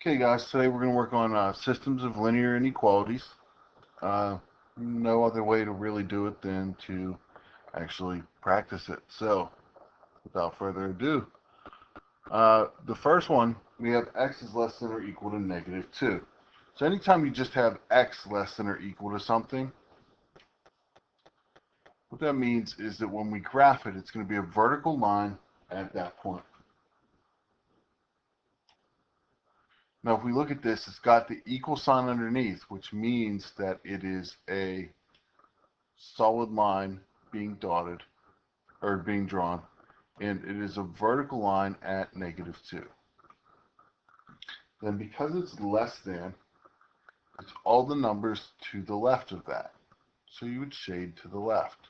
Okay, guys, today we're going to work on systems of linear inequalities. No other way to really do it than to actually practice it. So, without further ado, the first one, we have x is less than or equal to -2. So anytime you just have x less than or equal to something, what that means is that when we graph it, it's going to be a vertical line at that point. Now, if we look at this, it's got the equal sign underneath, which means that it is a solid line being dotted or being drawn, and it is a vertical line at -2. Then because it's less than, it's all the numbers to the left of that. So you would shade to the left.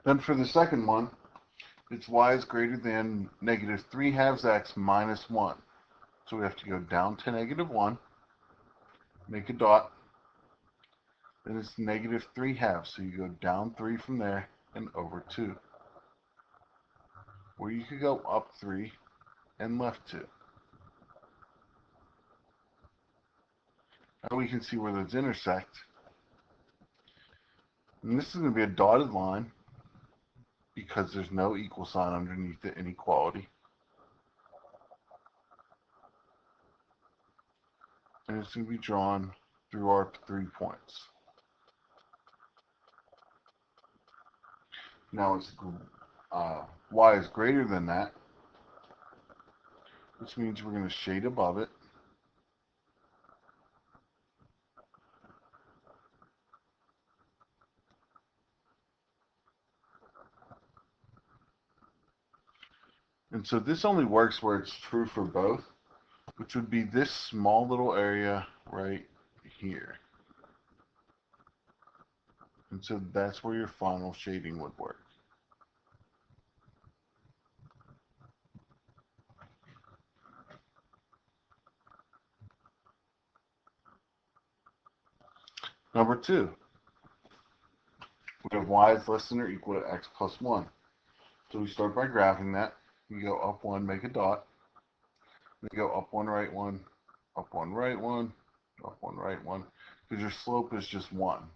Then for the second one, it's y is greater than -3/2 x minus 1. So we have to go down to -1, make a dot, then it's -3/2. So you go down 3 from there and over 2. Or you could go up 3 and left 2. Now we can see where those intersect. And this is going to be a dotted line because there's no equal sign underneath the inequality. And it's going to be drawn through our 3 points. Now it's y is greater than that, which means we're going to shade above it. And so this only works where it's true for both, which would be this small little area right here. And so that's where your final shading would work. Number 2, we have y is less than or equal to x plus 1. So we start by graphing that. You go up 1, make a dot. Then you go up 1, right 1, up 1, right 1, up 1, right 1, because your slope is just 1.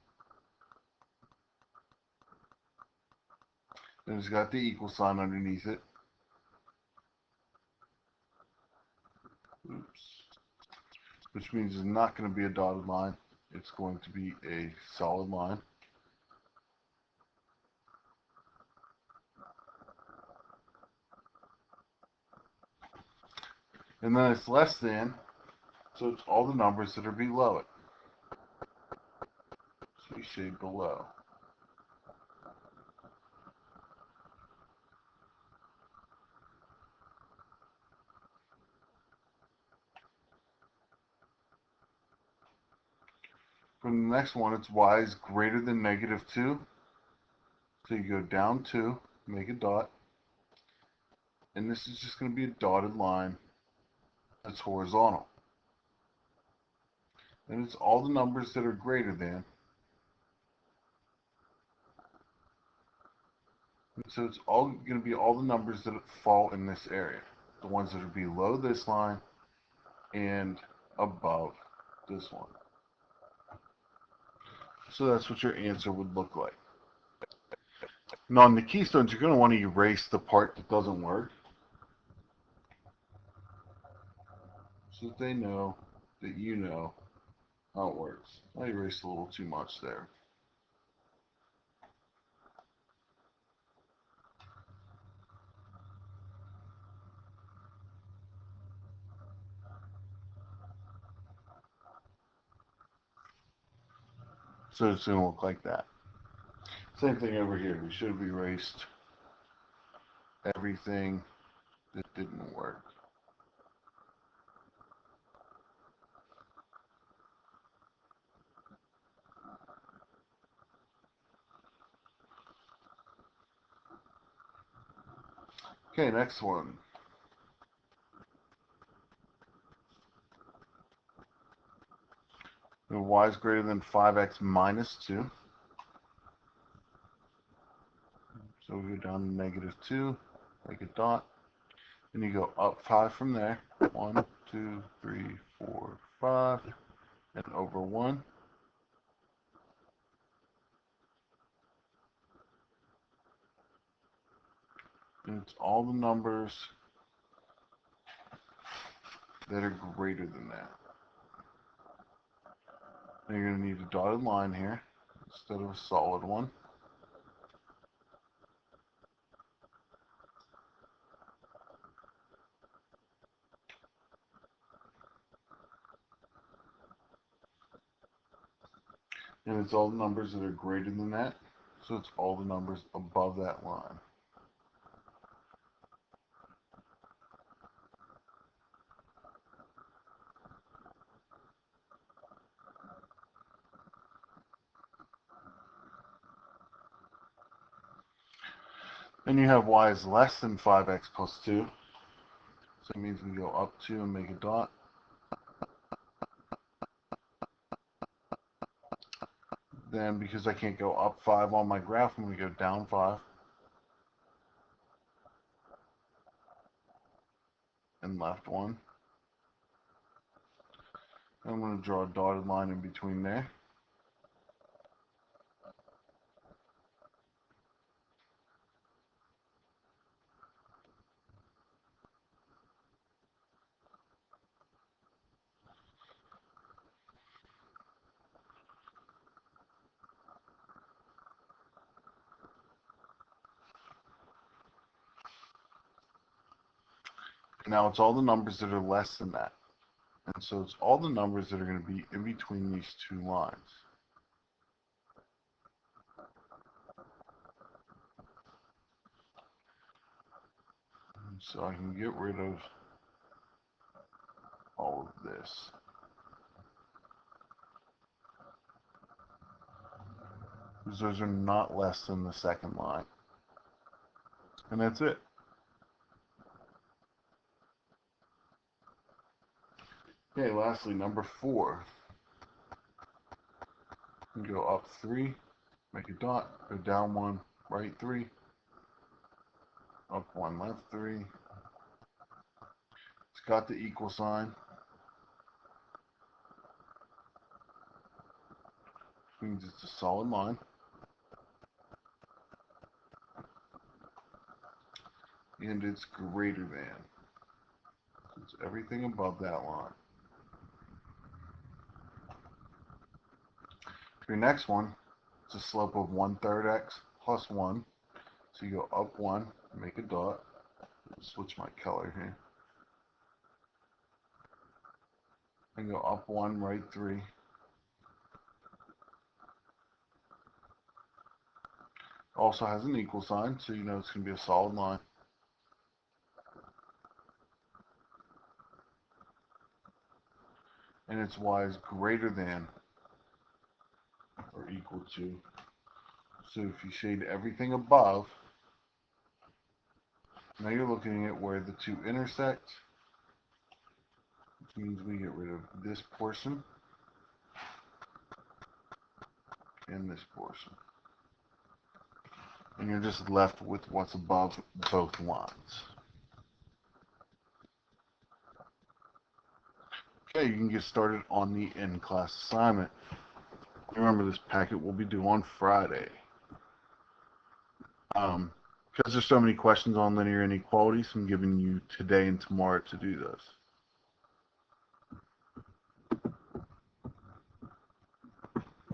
Then it's got the equal sign underneath it. Oops. Which means it's not going to be a dotted line. It's going to be a solid line. And then it's less than, so it's all the numbers that are below it. So we shade below. For the next one, it's y is greater than -2. So you go down 2, make a dot. And this is just going to be a dotted line that's horizontal. And it's all the numbers that are greater than. And so it's all going to be all the numbers that fall in this area. The ones that are below this line and above this one. So that's what your answer would look like. Now on the keystones, you're going to want to erase the part that doesn't work, so that they know that you know how it works. I erased a little too much there. So it's going to look like that. Same thing over here. We should have erased everything that didn't work. Okay, next one. Y is greater than 5x minus 2. So we go down to -2. make a dot, and you go up 5 from there. 1, 2, 3, 4, 5, and over 1. And it's all the numbers that are greater than that. And you're going to need a dotted line here instead of a solid one. And it's all the numbers that are greater than that. So it's all the numbers above that line. And you have y is less than 5x plus 2. So it means we go up 2 and make a dot. Then because I can't go up 5 on my graph, I'm going to go down 5. And left 1. I'm going to draw a dotted line in between there. Now it's all the numbers that are less than that. And so it's all the numbers that are going to be in between these two lines. And so I can get rid of all of this. Because those are not less than the second line. And that's it. Okay, lastly, number 4. You go up 3, make a dot, go down 1, right 3, up 1, left 3. It's got the equal sign. Which means it's a solid line. And it's greater than. It's everything above that line. Your next one, it's a slope of 1/3 x plus 1. So you go up 1, make a dot. Switch my color here. And go up 1, right 3. Also has an equal sign, so you know it's going to be a solid line. And its y is greater than or equal to. So if you shade everything above, now you're looking at where the two intersect, which means we get rid of this portion and this portion. And you're just left with what's above both lines. Okay, you can get started on the in-class assignment. Remember, this packet will be due on Friday. Because there's so many questions on linear inequalities, I'm giving you today and tomorrow to do this.